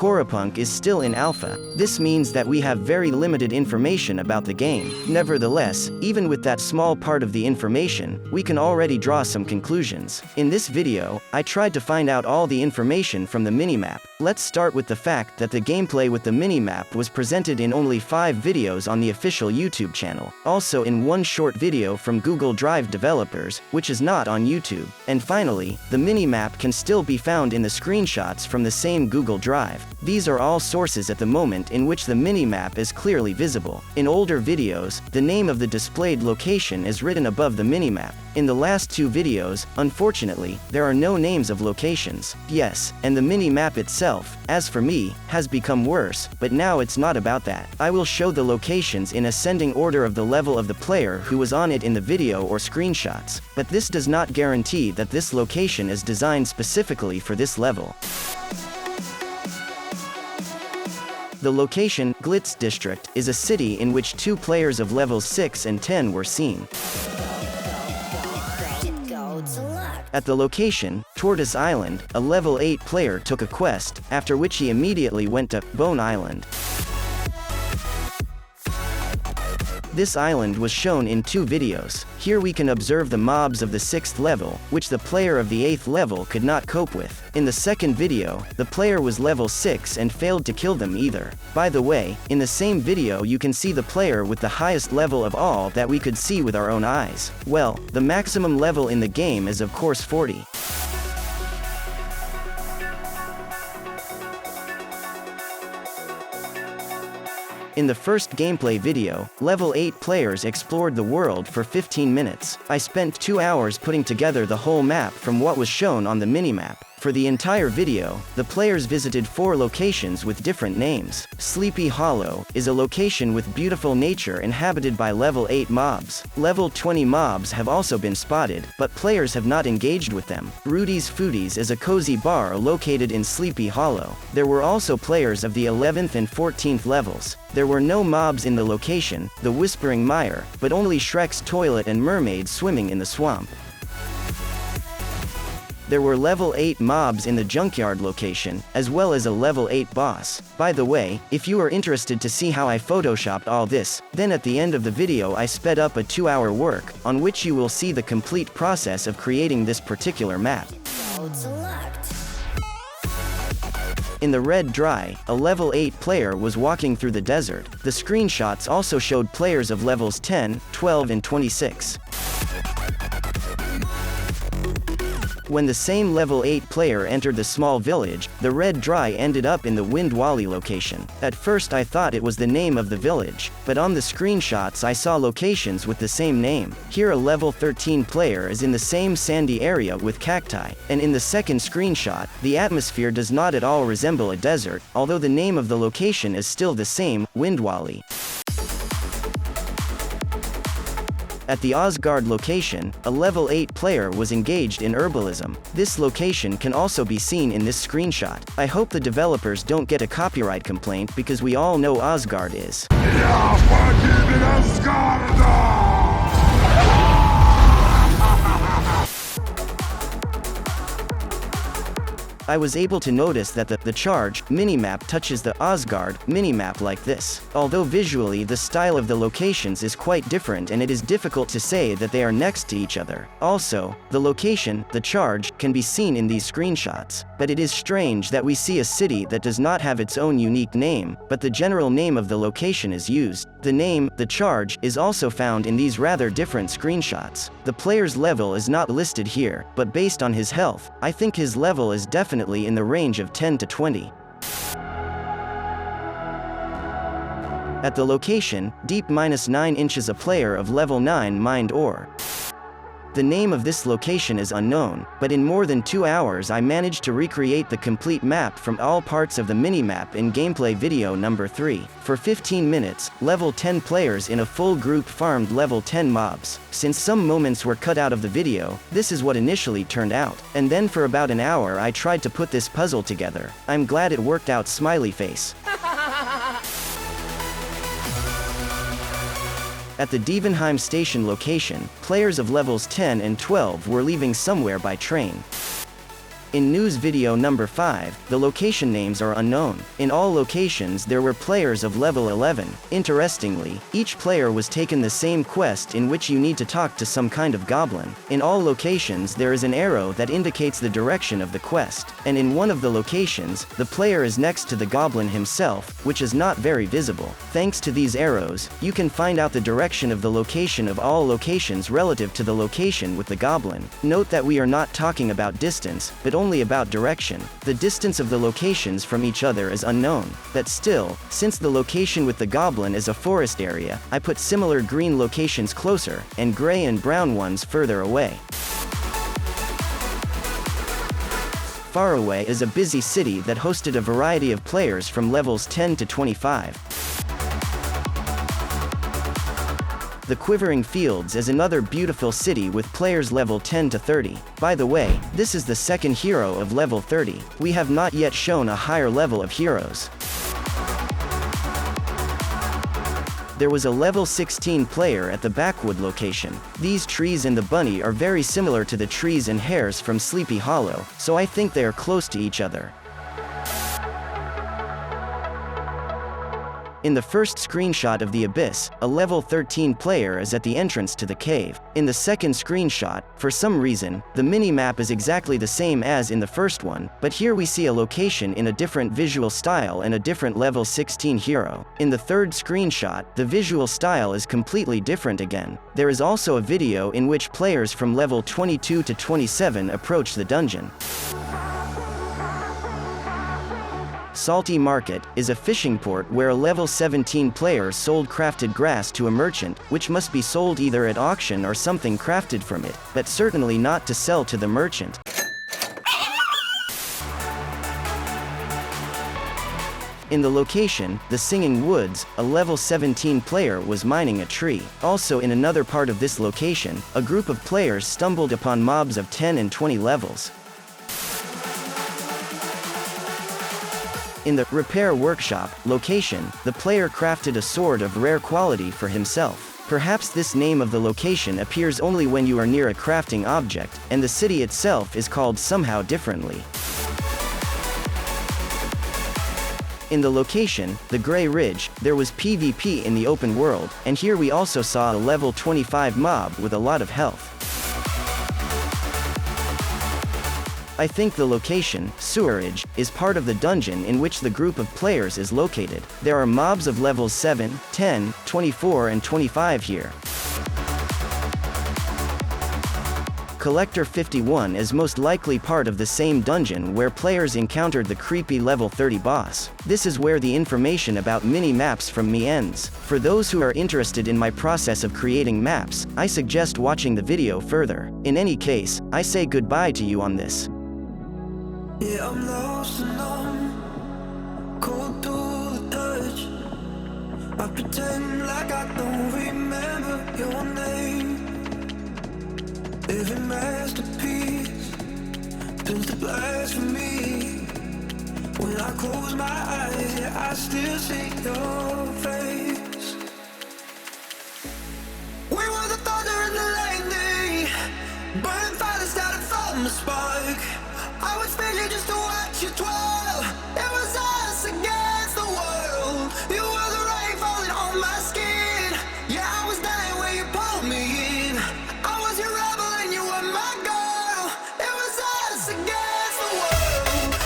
Corapunk is still in alpha. This means that we have very limited information about the game. Nevertheless, even with that small part of the information, we can already draw some conclusions. In this video, I tried to find out all the information from the minimap. Let's start with the fact that the gameplay with the minimap was presented in only 5 videos on the official YouTube channel. Also in one short video from Google Drive developers, which is not on YouTube. And finally, the minimap can still be found in the screenshots from the same Google Drive. These are all sources at the moment in which the minimap is clearly visible. In older videos, the name of the displayed location is written above the minimap. In the last 2 videos, unfortunately, there are no names of locations. Yes, and the minimap itself, as for me, has become worse, but now it's not about that. I will show the locations in ascending order of the level of the player who was on it in the video or screenshots, but this does not guarantee that this location is designed specifically for this level. The location, Glitz District, is a city in which 2 players of levels 6 and 10 were seen. At the location, Tortoise Island, a level 8 player took a quest, after which he immediately went to Bone Island. This island was shown in 2 videos. Here we can observe the mobs of the 6th level, which the player of the 8th level could not cope with. In the second video, the player was level 6 and failed to kill them either. By the way, in the same video you can see the player with the highest level of all that we could see with our own eyes. Well, the maximum level in the game is of course 40. In the first gameplay video, level 8 players explored the world for 15 minutes. I spent 2 hours putting together the whole map from what was shown on the minimap. For the entire video, the players visited 4 locations with different names. Sleepy Hollow is a location with beautiful nature inhabited by level 8 mobs. Level 20 mobs have also been spotted, but players have not engaged with them. Rudy's Foodies is a cozy bar located in Sleepy Hollow. There were also players of the 11th and 14th levels. There were no mobs in the location, the Whispering Mire, but only Shrek's toilet and mermaids swimming in the swamp. There were level 8 mobs in the junkyard location, as well as a level 8 boss. By the way, if you are interested to see how I photoshopped all this, then at the end of the video I sped up a 2-hour work, on which you will see the complete process of creating this particular map. In the Red Dry, a level 8 player was walking through the desert. The screenshots also showed players of levels 10, 12 and 26. When the same level 8 player entered the small village, the Red Dry ended up in the Wind Wally location. At first I thought it was the name of the village, but on the screenshots I saw locations with the same name. Here a level 13 player is in the same sandy area with cacti, and in the second screenshot, the atmosphere does not at all resemble a desert, although the name of the location is still the same, Wind Wally. At the Osgard location, a level 8 player was engaged in herbalism. This location can also be seen in this screenshot. I hope the developers don't get a copyright complaint because we all know Osgard is. I was able to notice that the Charge minimap touches the Osgard minimap like this. Although visually the style of the locations is quite different and it is difficult to say that they are next to each other. Also, the location, the Charge, can be seen in these screenshots. But it is strange that we see a city that does not have its own unique name, but the general name of the location is used. The name, the Charge, is also found in these rather different screenshots. The player's level is not listed here, but based on his health, I think his level is definitely in the range of 10 to 20. At the location, Deep -9 inches a player of level 9 mined ore. The name of this location is unknown, but in more than 2 hours I managed to recreate the complete map from all parts of the minimap in gameplay video number 3. For 15 minutes, level 10 players in a full group farmed level 10 mobs. Since some moments were cut out of the video, this is what initially turned out. And then for about an hour I tried to put this puzzle together. I'm glad it worked out, smiley face. At the Dievenheim station location, players of levels 10 and 12 were leaving somewhere by train. In news video number 5, the location names are unknown. In all locations there were players of level 11. Interestingly, each player was taken the same quest in which you need to talk to some kind of goblin. In all locations there is an arrow that indicates the direction of the quest, and in one of the locations, the player is next to the goblin himself, which is not very visible. Thanks to these arrows, you can find out the direction of the location of all locations relative to the location with the goblin. Note that we are not talking about distance, but only about direction. The distance of the locations from each other is unknown. But still, since the location with the goblin is a forest area, I put similar green locations closer, and gray and brown ones further away. Faraway is a busy city that hosted a variety of players from levels 10 to 25. The Quivering Fields is another beautiful city with players level 10 to 30. By the way, this is the second hero of level 30. We have not yet shown a higher level of heroes. There was a level 16 player at the Backwood location. These trees and the bunny are very similar to the trees and hares from Sleepy Hollow, so I think they are close to each other. In the first screenshot of the Abyss, a level 13 player is at the entrance to the cave. In the second screenshot, for some reason, the mini-map is exactly the same as in the first one, but here we see a location in a different visual style and a different level 16 hero. In the third screenshot, the visual style is completely different again. There is also a video in which players from level 22 to 27 approach the dungeon. Salty Market is a fishing port where a level 17 player sold crafted grass to a merchant, which must be sold either at auction or something crafted from it, but certainly not to sell to the merchant. In the location, the Singing Woods, a level 17 player was mining a tree. Also in another part of this location, a group of players stumbled upon mobs of 10 and 20 levels. In the Repair Workshop location, the player crafted a sword of rare quality for himself. Perhaps this name of the location appears only when you are near a crafting object, and the city itself is called somehow differently. In the location, the Grey Ridge, there was PvP in the open world, and here we also saw a level 25 mob with a lot of health. I think the location, Sewerage, is part of the dungeon in which the group of players is located. There are mobs of levels 7, 10, 24 and 25 here. Collector 51 is most likely part of the same dungeon where players encountered the creepy level 30 boss. This is where the information about mini-maps from me ends. For those who are interested in my process of creating maps, I suggest watching the video further. In any case, I say goodbye to you on this. Yeah, I'm lost and numb, cold to the touch. I pretend like I don't remember your name. Every masterpiece turns to blasphemy. When I close my eyes, yeah, I still see your face. We were the thunder and the lightning, burning fire that started from the spark. I was figure just to watch you twirl. It was us against the world. You were the rain falling on my skin. Yeah, I was dying when you pulled me in. I was your rebel and you were my girl. It was us against the world.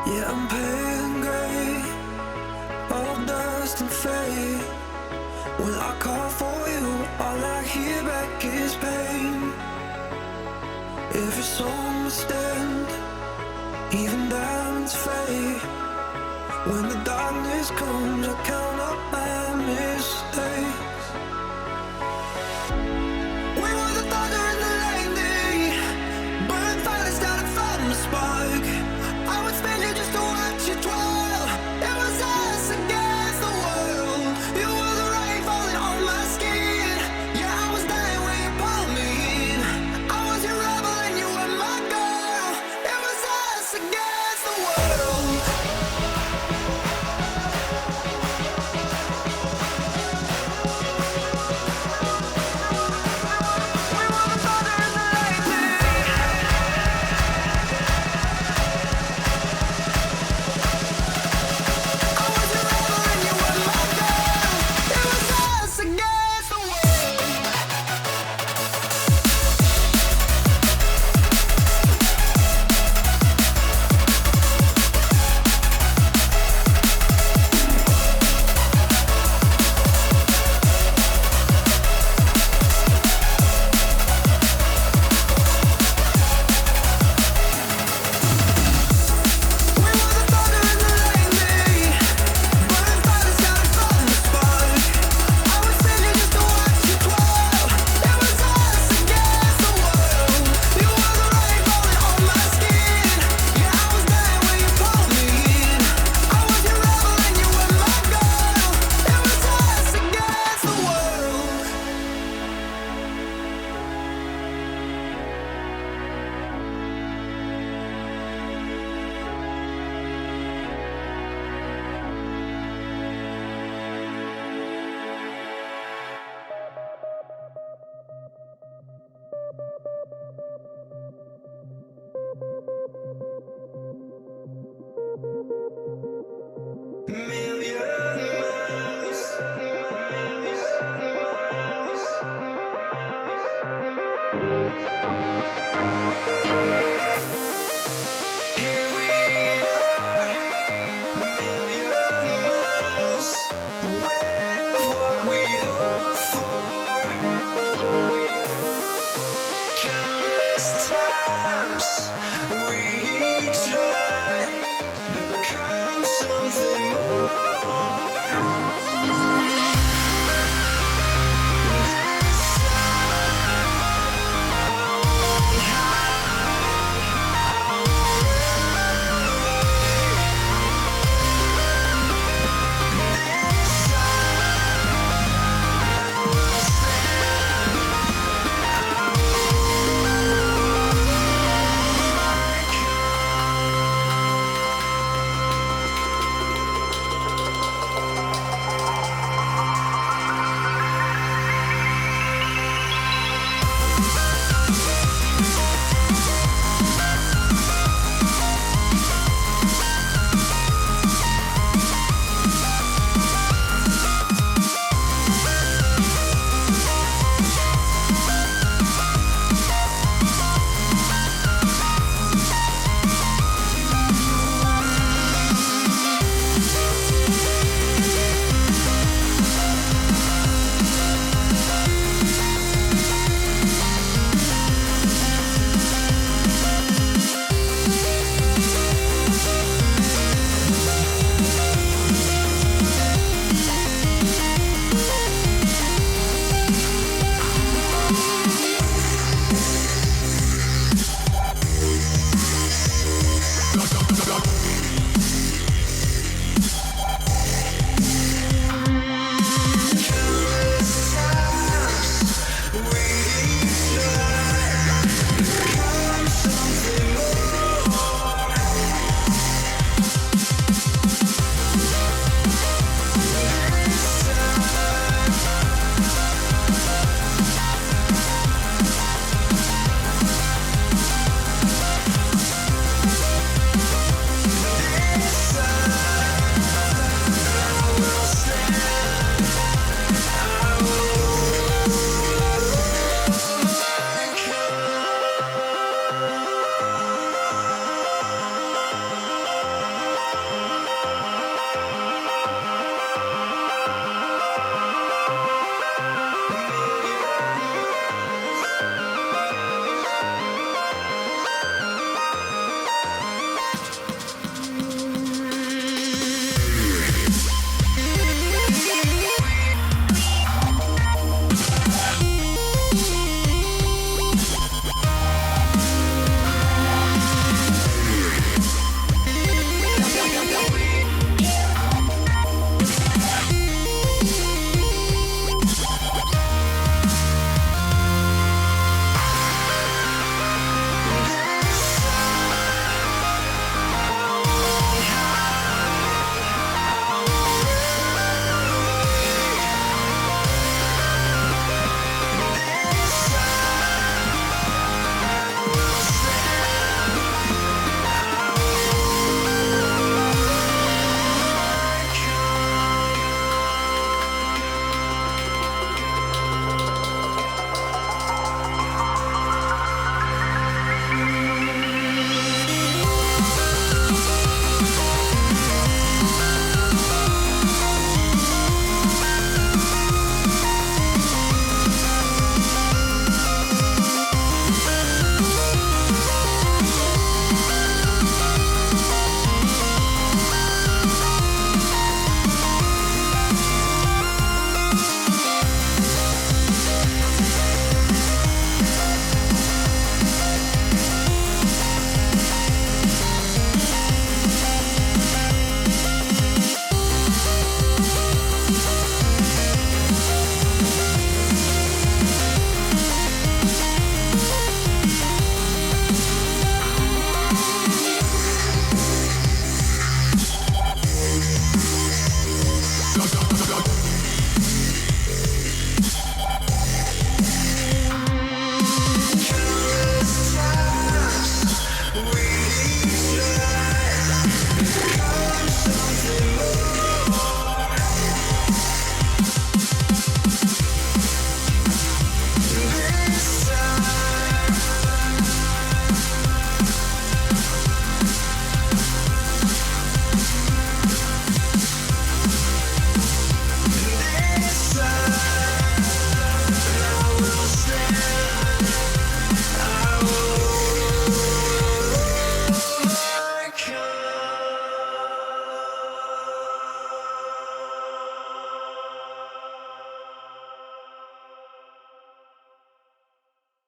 Yeah, I'm pale gray, all dust and fade. When I call for you, all I hear back is pain. Every song must end, even diamonds fade. When the darkness comes, I count